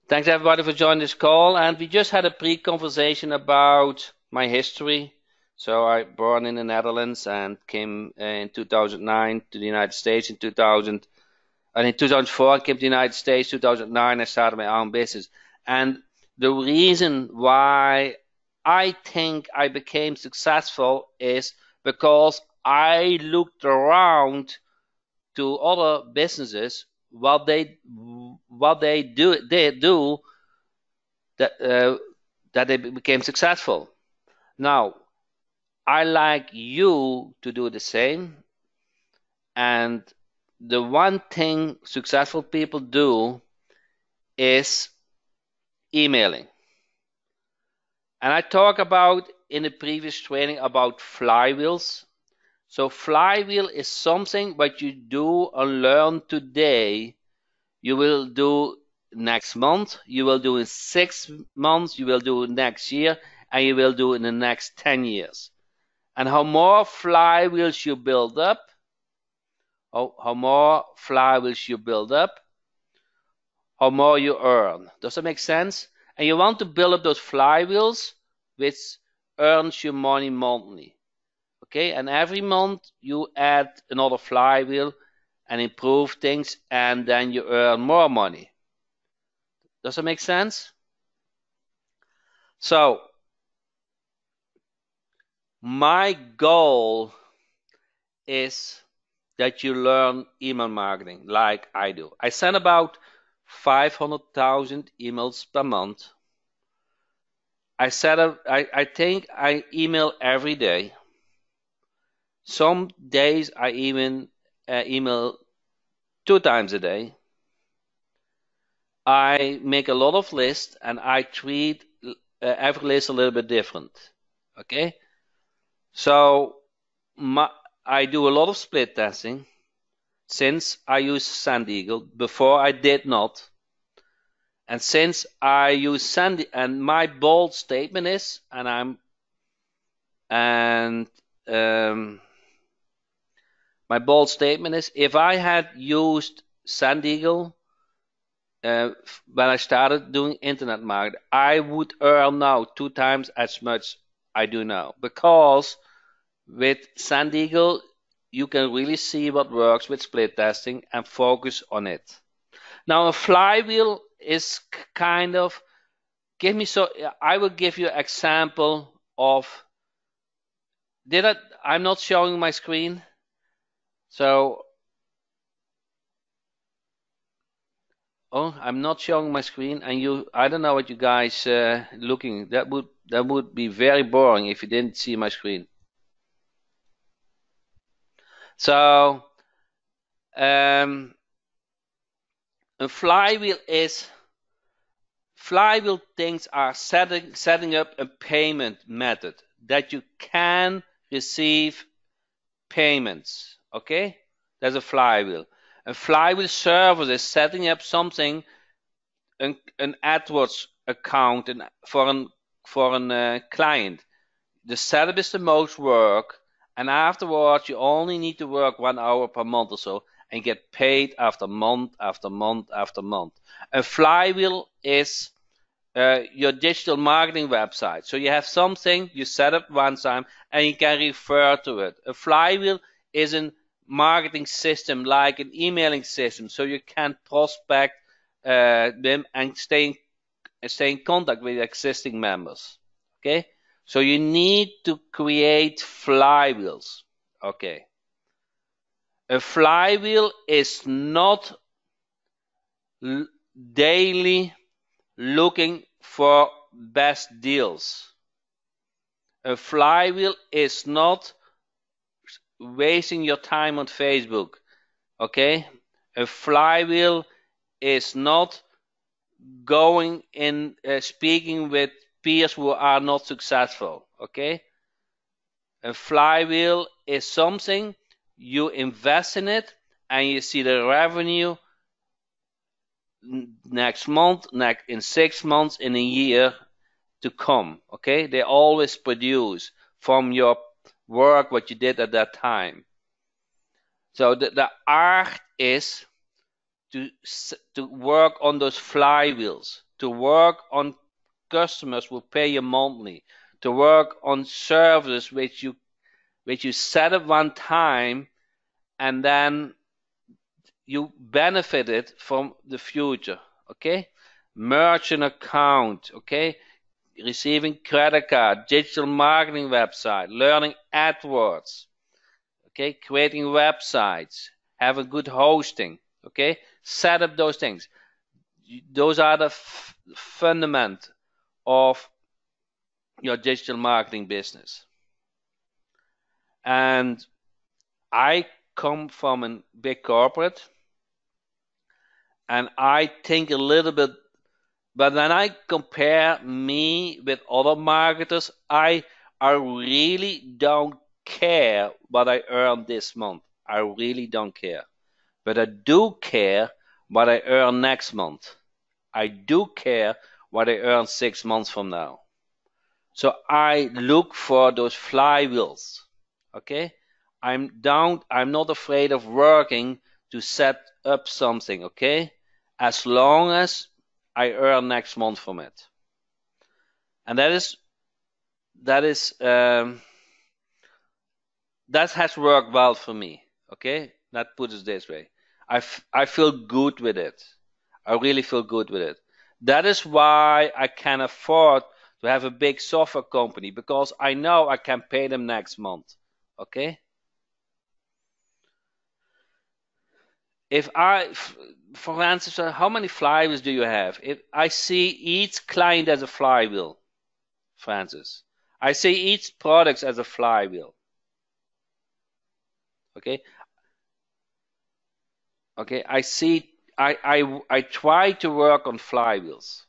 Thanks everybody for joining this call. And we just had a pre-conversation about my history. So I born in the Netherlands and came in 2009 to the United States. In 2004 I came to the United States. 2009 I started my own business. And the reason why I think I became successful is because I looked around to other businesses what they do that they became successful. Now, I like you to do the same. And the one thing successful people do is emailing. And I talk about in the previous training about flywheels. So flywheel is something what you do and learn today, you will do next month, you will do in 6 months, you will do next year, and you will do in the next 10 years. And how more flywheels you build up, how more flywheels you build up, how more you earn. Does that make sense? And you want to build up those flywheels which earns you money monthly. Okay, and every month you add another flywheel and improve things, and then you earn more money. Does that make sense? So my goal is that you learn email marketing like I do. I send about 500,000 emails per month. I think I email every day. Some days I even email 2 times a day. I make a lot of lists and I treat every list a little bit different. Okay, so I do a lot of split testing since I use Sand Eagle. Before I did not. And since I use Sand, and my bold statement is, my bold statement is, if I had used Sand Eagle when I started doing internet marketing, I would earn now 2 times as much I do now. Because with Sand Eagle, you can really see what works with split testing and focus on it. Now a flywheel is kind of, I will give you an example of, I'm not showing my screen. So, I'm not showing my screen, and I don't know what you guys looking. That would be very boring if you didn't see my screen. So, a flywheel things are setting up a payment method that you can receive payments. Okay, there's a flywheel. A flywheel service is setting up something, an AdWords account for a client. The setup is the most work, and afterwards you only need to work 1 hour per month or so and get paid after month after month after month. A flywheel is your digital marketing website. So you have something you set up one time and you can refer to it. A flywheel is a marketing system like an emailing system, so you can prospect them and stay in contact with existing members. Okay, so you need to create flywheels. Okay, a flywheel is not daily looking for best deals. A flywheel is not wasting your time on Facebook. Okay, a flywheel is not going in speaking with peers who are not successful. Okay, a flywheel is something you invest in it and you see the revenue next month, in 6 months, in a year to come. Okay, they always produce from your work what you did at that time. So the art is to work on those flywheels. to work on customers who pay you monthly, to work on services which you set up one time and then you benefited from the future. Okay, merchant account. Okay, receiving credit card, digital marketing website, learning AdWords. Okay, creating websites, having good hosting. Okay, set up those things. Those are the fundament of your digital marketing business. And I come from a big corporate, and I think a little bit, but when I compare me with other marketers, I really don't care what I earn this month. I really don't care. But I do care what I earn next month. I do care what I earn 6 months from now. So I look for those flywheels. Okay? I'm not afraid of working to set up something, okay? As long as I earn next month from it. And that has worked well for me. Okay, let's put it this way. I feel good with it. I really feel good with it. That is why I can afford to have a big software company, because I know I can pay them next month. Okay. If for instance, how many flywheels do you have? If I see each client as a flywheel, Francis, I see each product as a flywheel. Okay. Okay. I try to work on flywheels.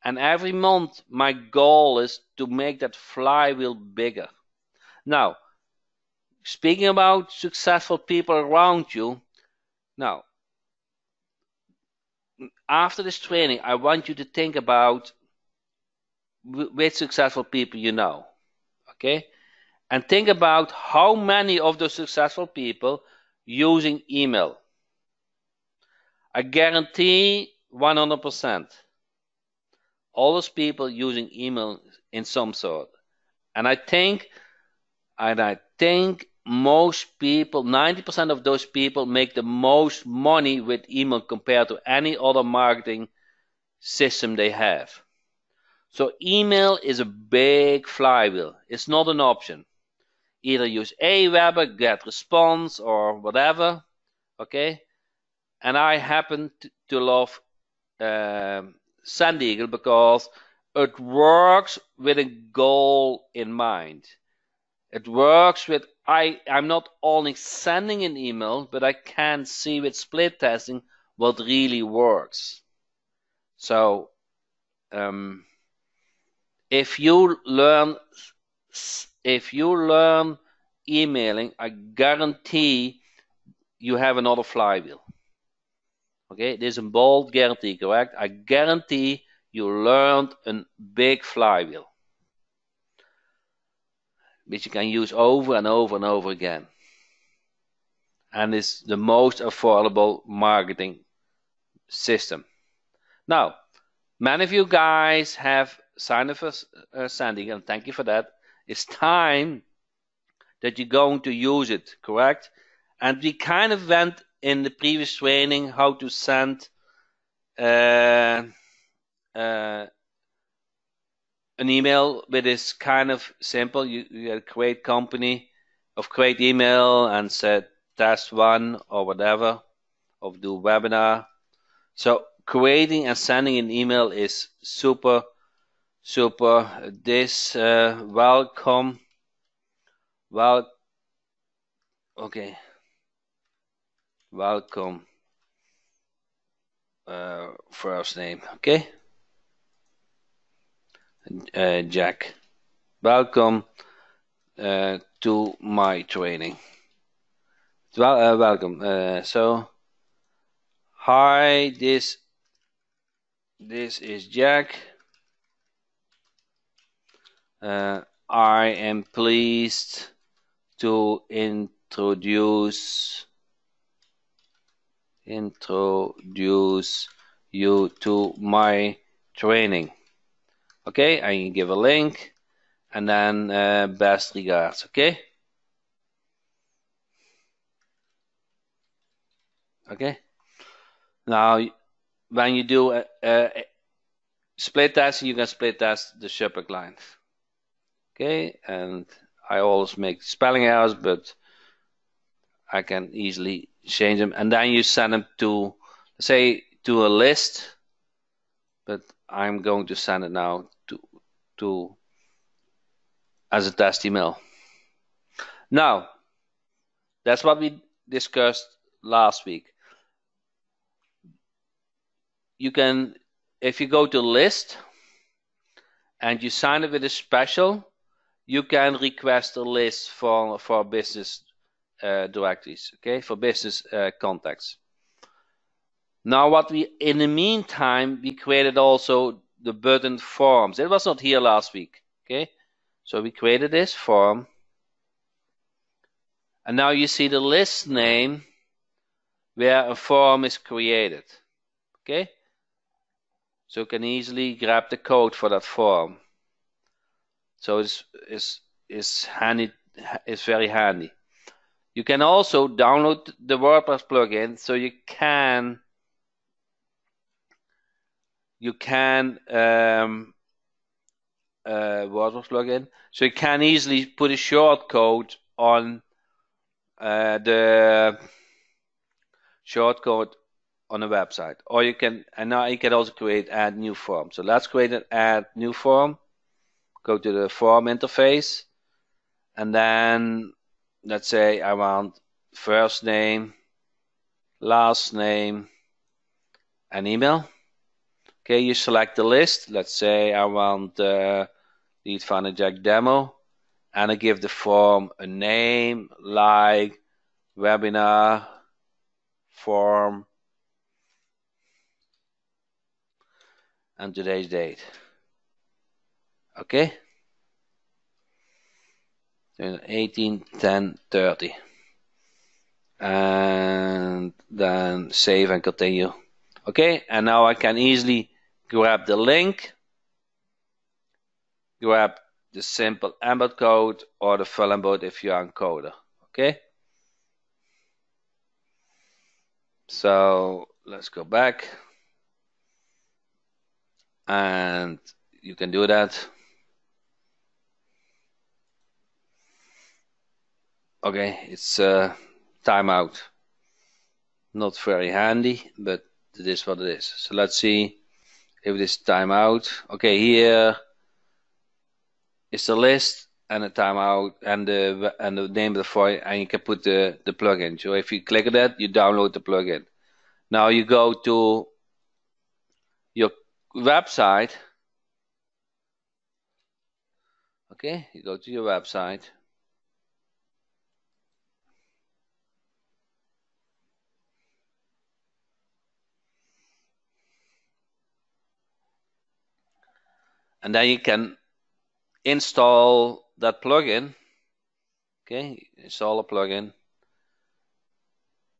And every month, my goal is to make that flywheel bigger. Now, speaking about successful people around you, now, after this training, I want you to think about which successful people you know. Okay? And think about how many of those successful people using email. I guarantee 100%. All those people using email in some sort. And I think most people, 90% of those people, make the most money with email compared to any other marketing system they have. So email is a big flywheel. It's not an option. Either use Aweber, get response, or whatever. Okay? And I happen to love Sand Eagle because it works with a goal in mind. It works with, I'm not only sending an email, but I can see with split testing what really works. So if you learn emailing, I guarantee you have another flywheel. Okay, this is a bold guarantee, correct? I guarantee you learned a big flywheel, which you can use over and over and over again. And it's the most affordable marketing system. Now, many of you guys have signed up for Sand Eagle, and thank you for that. It's time that you're going to use it, correct? And we kind of went in the previous training how to send an email, which is kind of simple. You create company of create email and set test one or whatever, or do webinar. So creating and sending an email is super. This welcome. Okay. Welcome. First name. Okay. Jack. Welcome to my training. Welcome. So, hi. This is Jack. I am pleased to introduce you to my training. Okay, and you give a link, and then best regards. Okay. Okay. Now, when you do a split test, you can split test the subject line. Okay, and I always make spelling errors, but I can easily change them. And then you send them to, say, to a list, but I'm going to send it now to as a test email. Now, that's what we discussed last week. You can, if you go to list and you sign it with a special, you can request a list for business directories, okay, for business contacts. Now, what we, in the meantime, we created also the button forms. It was not here last week, okay? So we created this form, and now you see the list name where a form is created, okay? So you can easily grab the code for that form. So it's handy. It's very handy. You can also download the WordPress plugin, so you can WordPress plugin, so you can easily put a shortcode on the shortcode on a website, or you can, and now you can also create add new form. So let's create an add new form. Go to the form interface, and then let's say I want first name, last name, and email. Okay, you select the list. Let's say I want lead funnel jack demo, and I give the form a name like webinar form and today's date. Okay, 18/10/30, and then save and continue. Okay, and now I can easily grab the link, grab the simple embed code or the full embed if you're a coder. Okay, so let's go back, and you can do that. Okay, it's timeout. Not very handy, but it is what it is. So let's see if it is timeout. Okay, here is the list and the timeout and the name of the file, and you can put the plugin. So if you click on that, you download the plugin. Now you go to your website. Okay, you go to your website. And then you can install that plugin. Okay, install a plugin.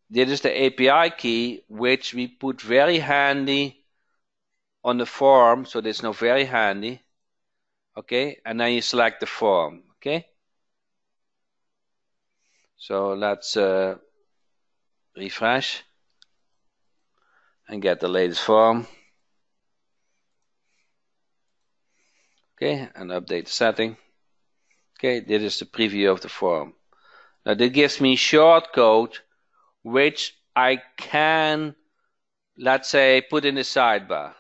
This is the API key, which we put very handy on the form. So this is now very handy. Okay, and then you select the form. Okay, so let's refresh and get the latest form. Okay, and update the setting. Okay, this is the preview of the form. Now this gives me shortcode which I can, let's say, put in the sidebar.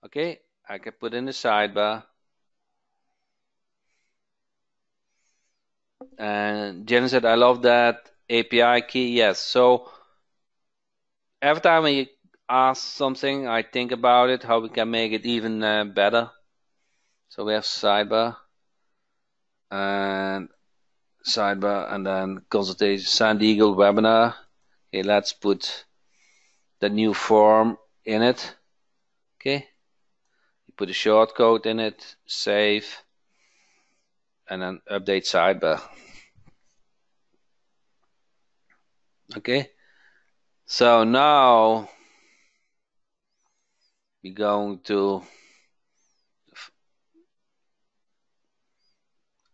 Okay, I can put in the sidebar. And Jen said, I love that API key. Yes, so every time we ask something, I think about it, how we can make it even better. So we have sidebar and then consultation, Sand Eagle webinar. Okay, let's put the new form in it. Okay, you put a shortcode in it, save, and then update sidebar. Okay, so now we're going to,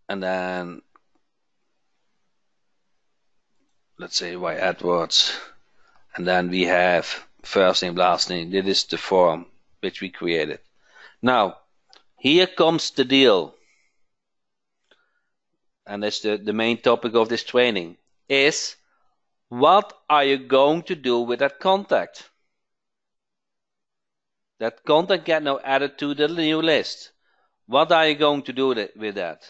and then let's say Y Edwards, and then we have first name, last name. This is the form which we created. Now, here comes the deal, and that's the main topic of this training, is what are you going to do with that contact? That contact get now added to the new list. What are you going to do with that?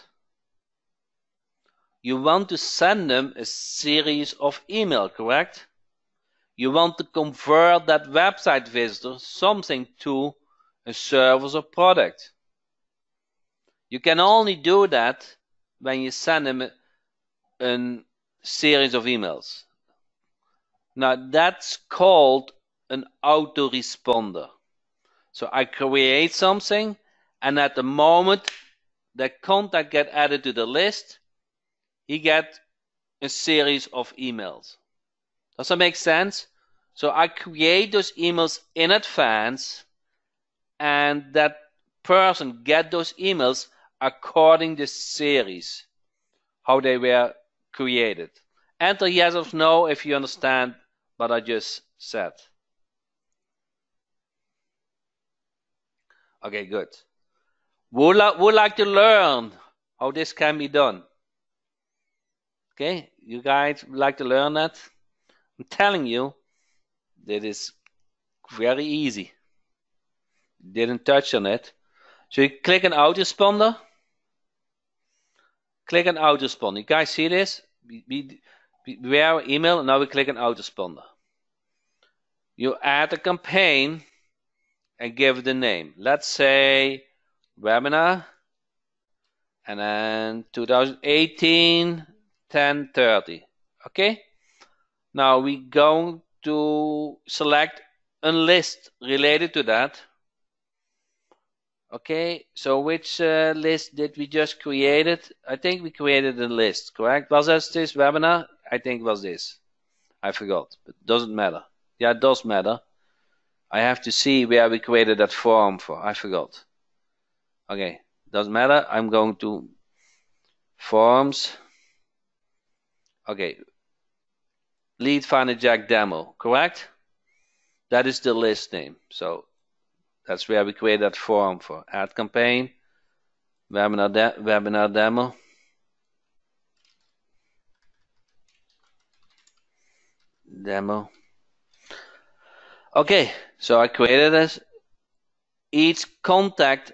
You want to send them a series of email, correct? You want to convert that website visitor something to a service or product. You can only do that when you send them a series of emails. Now that's called an autoresponder. So I create something, and at the moment that contact get added to the list, he get a series of emails. Does that make sense? So I create those emails in advance, and that person get those emails according to the series, how they were created. Enter yes or no if you understand what I just said. Okay, good. Would like to learn how this can be done? Okay, you guys would like to learn that? I'm telling you, that is very easy. Didn't touch on it. So you click on autoresponder. Click on autoresponder. You guys see this? We have email, and now we click on autoresponder. You add a campaign and give it a name. Let's say webinar, and then 2018 10:30. Okay? Now we're going to select a list related to that. Okay, so which list did we just created? I think we created a list, correct? Was that this webinar? I think it was this. I forgot, but it doesn't matter. Yeah, it does matter. I have to see where we created that form for. I forgot. Okay, doesn't matter. I'm going to forms. Okay, lead finder jack demo, correct? That is the list name. So that's where we create that form for. Add campaign, webinar demo. Demo. Okay, so I created this. Each contact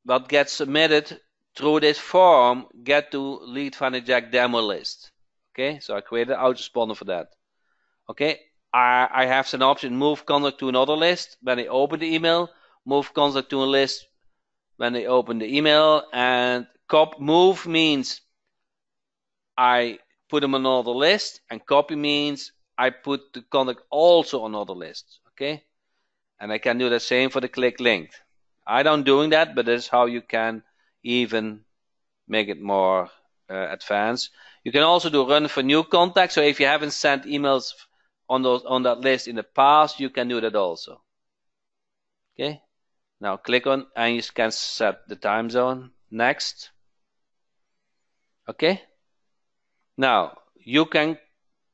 that gets submitted through this form get to lead finder jack demo list. Okay, so I created an autoresponder for that. Okay, I have an option move contact to another list when they open the email, move contact to a list when they open the email, and move means I put them on another list, and copy means I put the contact also on another list. Okay, and I can do the same for the click link. I don't doing that, but that's how you can even make it more advanced. You can also do run for new contacts. So if you haven't sent emails on that list in the past, you can do that also. Okay. Now click on, and you can set the time zone. Next. Okay. Now you can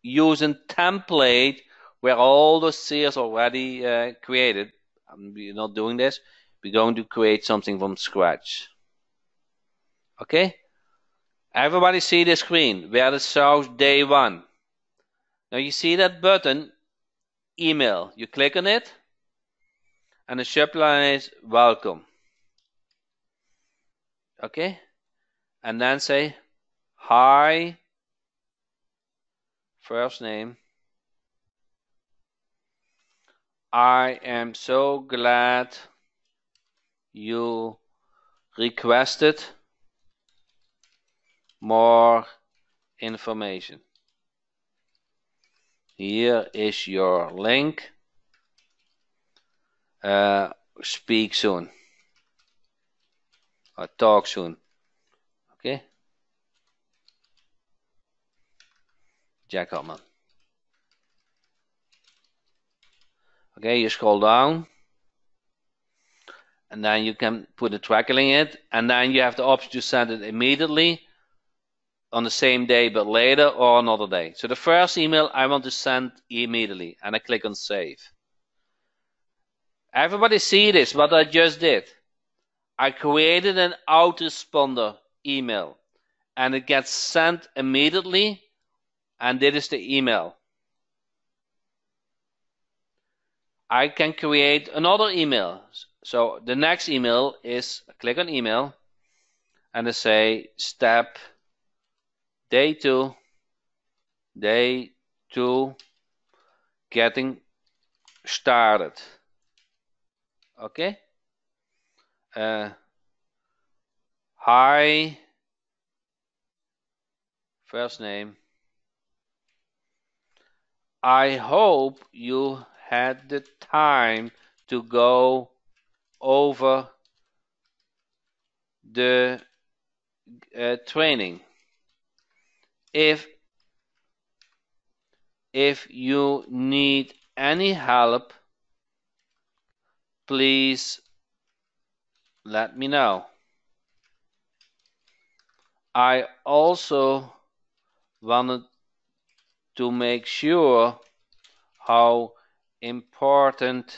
use a template where all the series already created. We're not doing this. We're going to create something from scratch. Okay. Everybody see the screen where it shows day 1. Now you see that button, email. You click on it, and the subject line is welcome. Okay? And then say, hi, first name. I am so glad you requested more information. Here is your link. Speak soon. Or talk soon. Okay? Jack Hotman. Okay, you scroll down. and then you can put a tracking in it, and then you have the option to send it immediately on the same day but later or another day. So the first email I want to send immediately, and I click on save. Everybody see this, what I just did? I created an autoresponder email, and it gets sent immediately, and this is the email. I can create another email. So the next email is, click on email, and I say step day two, getting started. Okay. Hi, first name. I hope you had the time to go over the training. If you need any help, please let me know. I also wanted to make sure how important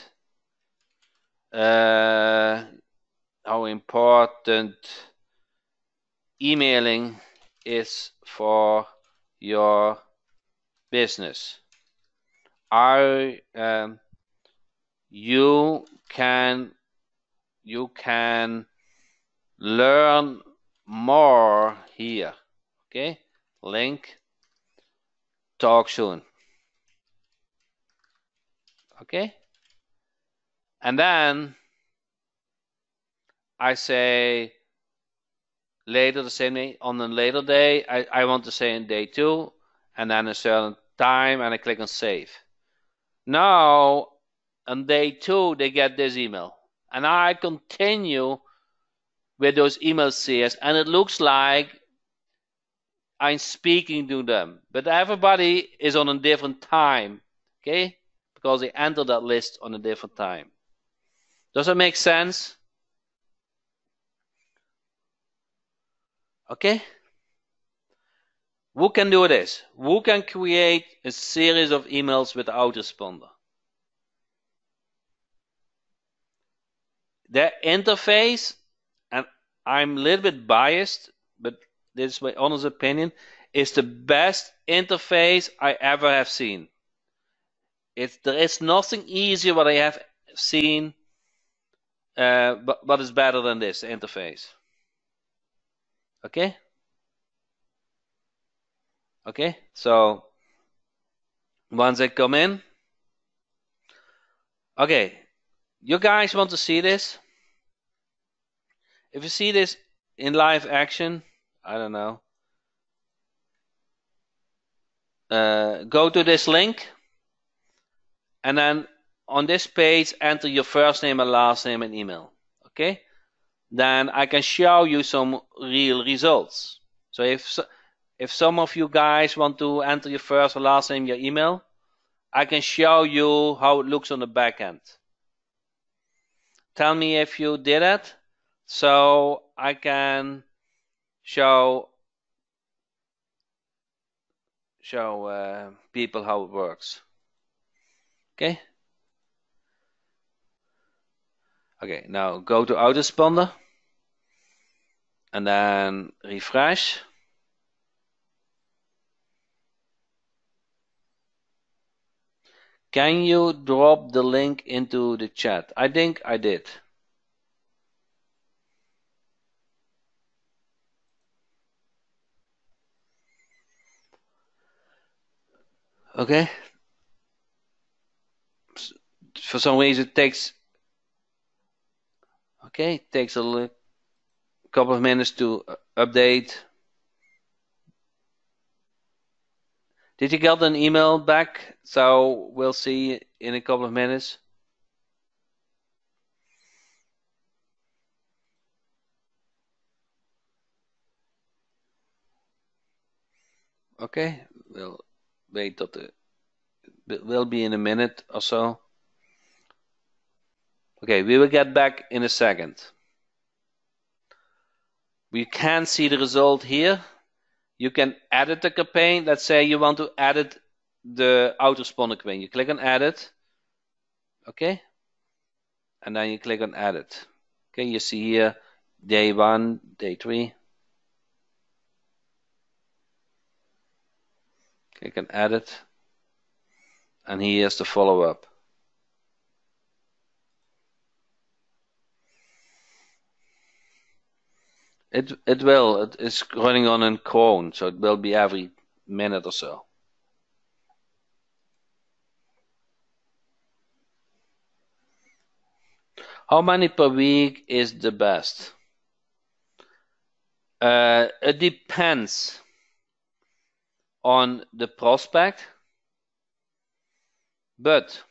emailing is for your business. You can learn more here. Okay, link. Talk soon. Okay, and then I say later the same day, on a later day. I want to say in day two, and then a certain time, and I click on save. Now on day two they get this email, and I continue with those email series, and it looks like I'm speaking to them, but everybody is on a different time, okay? Because they enter that list on a different time. Does that make sense? Okay? Who can do this? Who can create a series of emails with the autoresponder? Their interface, and I'm a little bit biased, but this is my honest opinion, is the best interface I ever have seen. There is nothing easier what I have seen, but it's better than this interface. Okay? Okay, so once I come in, okay, you guys want to see this? If you see this in live action, I don't know, go to this link, and then on this page enter your first name and last name and email. Okay, then I can show you some real results. So if some of you guys want to enter your first or last name, your email, I can show you how it looks on the back end. Tell me if you did it, so I can show people how it works. Okay. Okay, now go to autoresponder and then refresh. Can you drop the link into the chat? I think I did. Okay. For some reason it takes a couple of minutes to update. Did you get an email back? So we'll see in a couple of minutes. Okay, we'll wait till it will be in a minute or so. Okay, we will get back in a second. We can see the result here. You can edit the campaign. Let's say you want to edit the autoresponder campaign. You click on edit. Okay. And then you click on edit. Okay, you see here day 1, day 3. Click on edit. And here's the follow-up. It is running on a cron, so it will be every minute or so. How many per week is the best? It depends on the prospect, but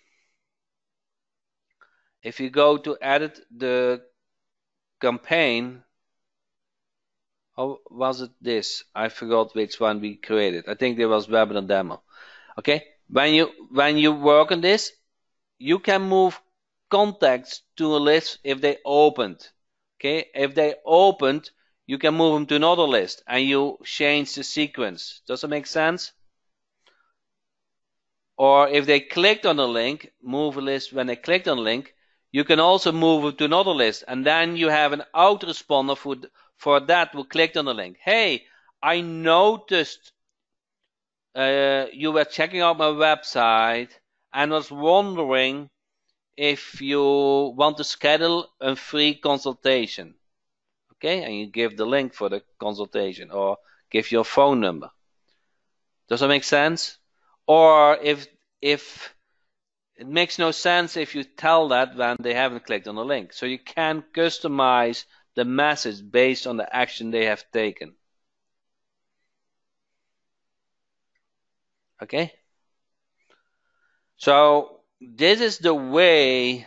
if you go to edit the campaign, how was it this? I forgot which one we created. I think there was webinar demo. Okay, when you work on this, you can move contacts to a list if they opened. Okay, if they opened, you can move them to another list and you change the sequence. Does it make sense? Or if they clicked on a link, move a list when they clicked on a link, you can also move it to another list, and then you have an autoresponder for that who clicked on the link. Hey, I noticed you were checking out my website and was wondering if you want to schedule a free consultation. Okay, and you give the link for the consultation or give your phone number. Does that make sense? Or if it makes no sense if you tell that when they haven't clicked on the link. So you can customize the message based on the action they have taken. Okay? So this is the way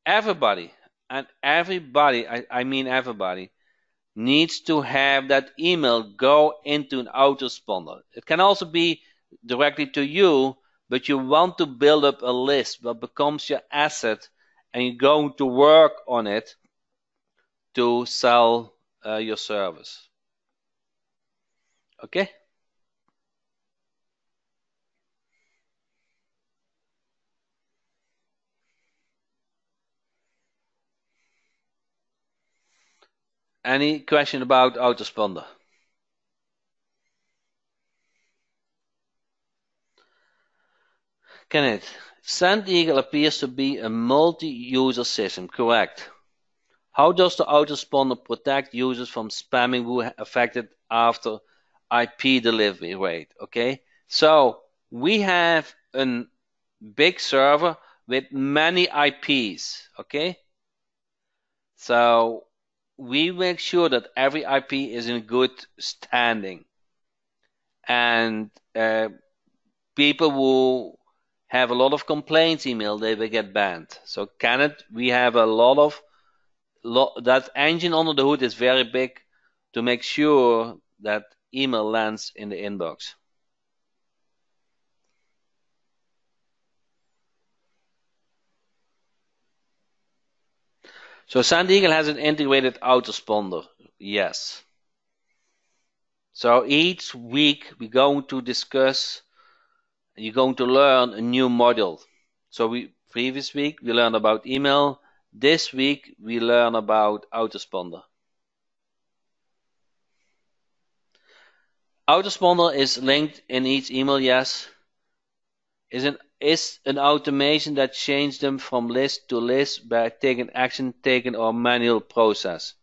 everybody, and everybody, I mean everybody, needs to have that email go into an autoresponder. It can also be directly to you, but you want to build up a list that becomes your asset, and you're going to work on it to sell your service. Okay? Any question about autoresponder? Kenneth, SendEagle appears to be a multi-user system, correct? How does the autoresponder protect users from spamming who are affected after IP delivery rate? Okay, so we have a big server with many IPs. Okay, so we make sure that every IP is in good standing, and people who have a lot of complaints email, they will get banned. So Kenneth, we have a lot of that engine under the hood is very big to make sure that email lands in the inbox. So SendEagle has an integrated autoresponder. Yes. So each week we're going to discuss, you're going to learn a new module. So previous week we learned about email. This week we learn about autoresponder. Autoresponder is linked in each email, yes. Is an automation that changes them from list to list by taking action taken or manual process.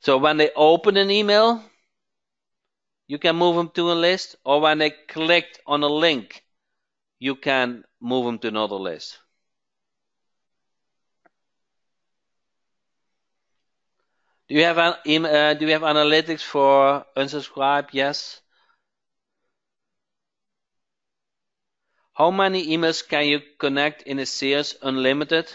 So when they open an email, you can move them to a list, or when they clicked on a link, you can move them to another list. Do you have analytics for unsubscribe? Yes. How many emails can you connect in a series unlimited?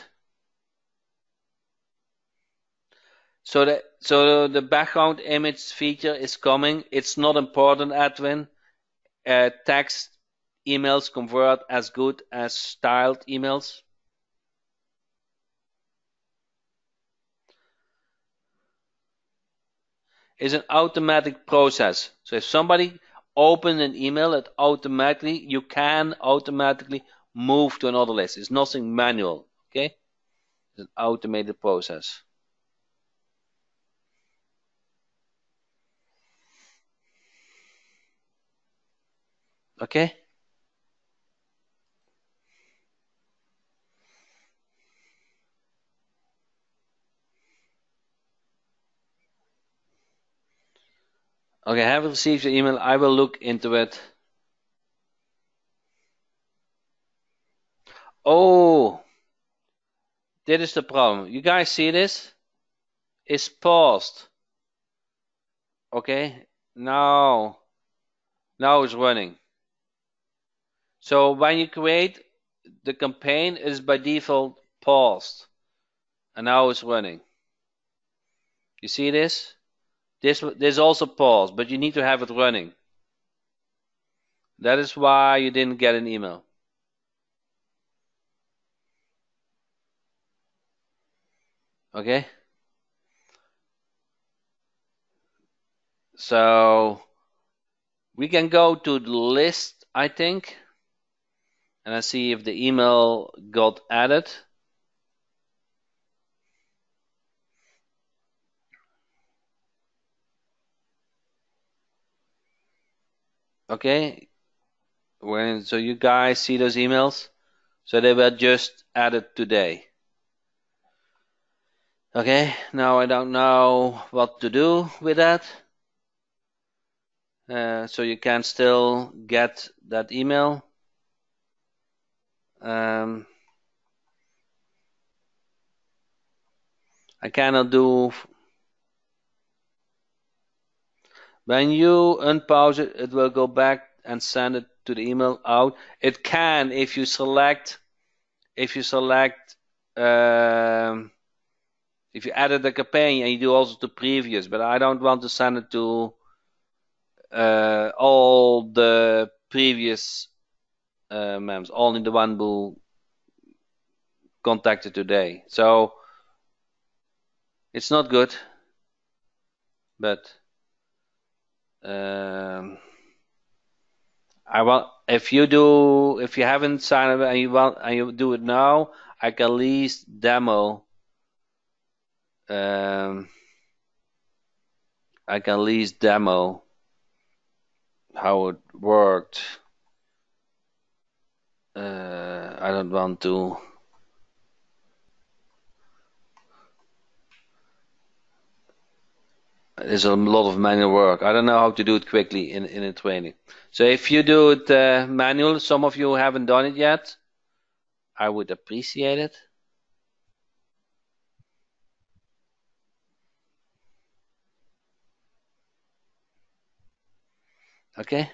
So the background image feature is coming. It's not important, Edwin. Text emails convert as good as styled emails. is an automatic process. So if somebody opens an email, it automatically, you can automatically move to another list. It's nothing manual, okay? It's an automated process. Okay? Okay, I haven't received your email. I will look into it. Oh, this is the problem. You guys see this? It's paused. Okay, now it's running. So when you create the campaign, is by default paused, and now it's running. You see this? This also paused, but you need to have it running. That is why you didn't get an email. Okay? So we can go to the list, I think, and I see if the email got added. Okay? So you guys see those emails? So they were just added today. Okay, now I don't know what to do with that. So you can still get that email. I cannot do. When you unpause it, it will go back and send it to the email out. It can if you select if you added the campaign and you do also to previous, but I don't want to send it to all the previous members, only the one who contacted today. So it's not good, but I want if you haven't signed up and you do it now, I can at least demo. I can at least demo how it worked. I don't want to. There's a lot of manual work. I don't know how to do it quickly in a training. So if you do it manual, some of you haven't done it yet, I would appreciate it. Okay.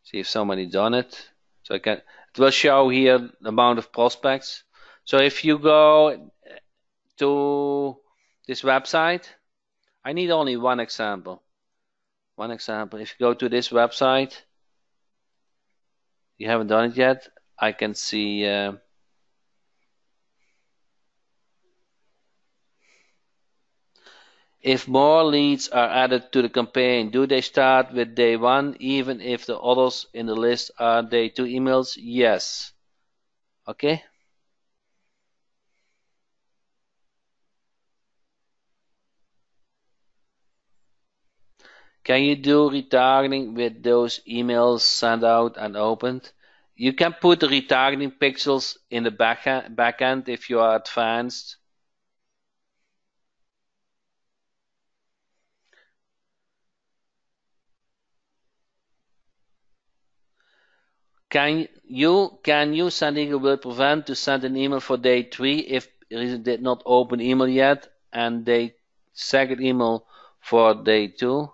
See if somebody done it. So it will show here the amount of prospects. So if you go to this website, I need only one example. One example. If you go to this website, you haven't done it yet, I can see if more leads are added to the campaign, do they start with day one, even if the others in the list are day two emails? Yes. Okay. Can you do retargeting with those emails sent out and opened? You can put the retargeting pixels in the backend if you are advanced. Can you sending will prevent to send an email for day three if it did not open email yet and day second email for day two?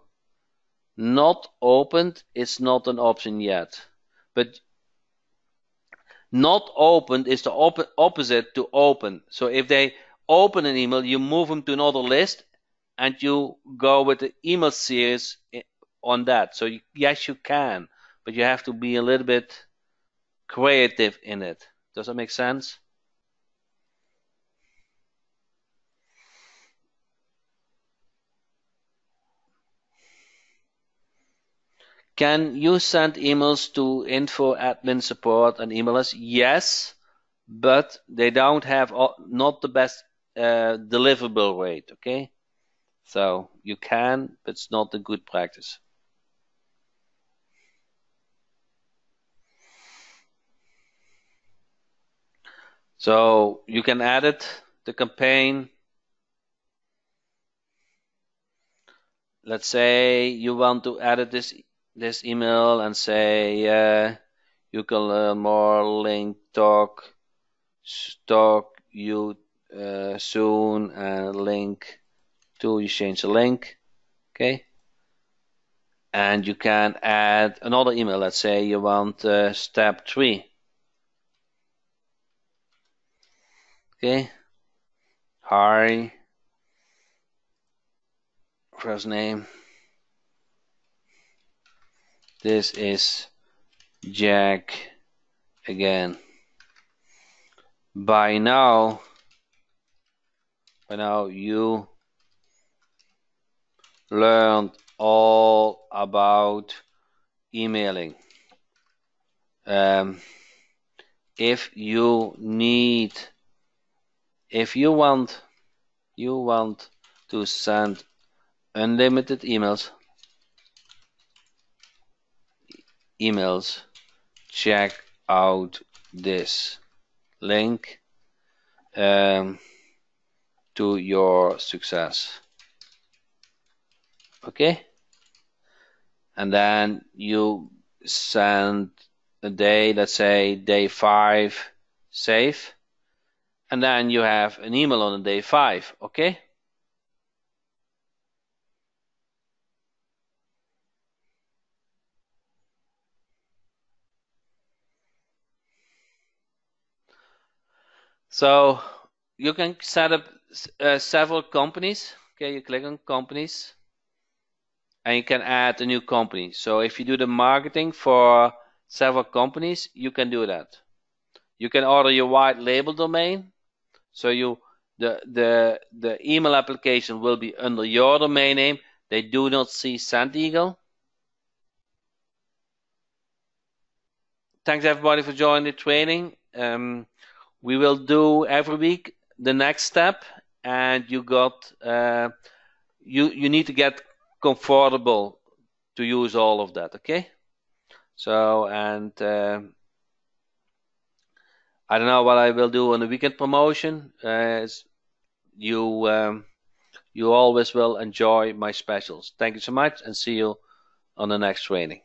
Not opened is not an option yet, but not opened is the opposite to open. So if they open an email, you move them to another list and you go with the email series on that. So yes, you can, but you have to be a little bit creative in it. Does that make sense? Can you send emails to info admin support and email us? Yes, but they don't have not the best deliverable rate. Okay, so you can, but it's not a good practice. So you can edit the campaign. Let's say you want to edit this email and say you can learn more. Link talk you soon, and link to you change the link. Okay, and you can add another email. Let's say you want step 3. Okay, hi, first name. This is Jack again. By now you learned all about emailing. If you want to send unlimited emails, check out this link to your success. Okay, and then you send a day, let's say day 5, save, and then you have an email on day 5. Okay. So you can set up several companies. Okay, you click on companies and you can add a new company. So if you do the marketing for several companies, you can do that. You can order your white label domain. So the email application will be under your domain name. They do not see SendEagle. Thanks everybody for joining the training. We will do every week the next step, and you need to get comfortable to use all of that. Okay. So and I don't know what I will do on the weekend promotion. You always will enjoy my specials. Thank you so much, and see you on the next training.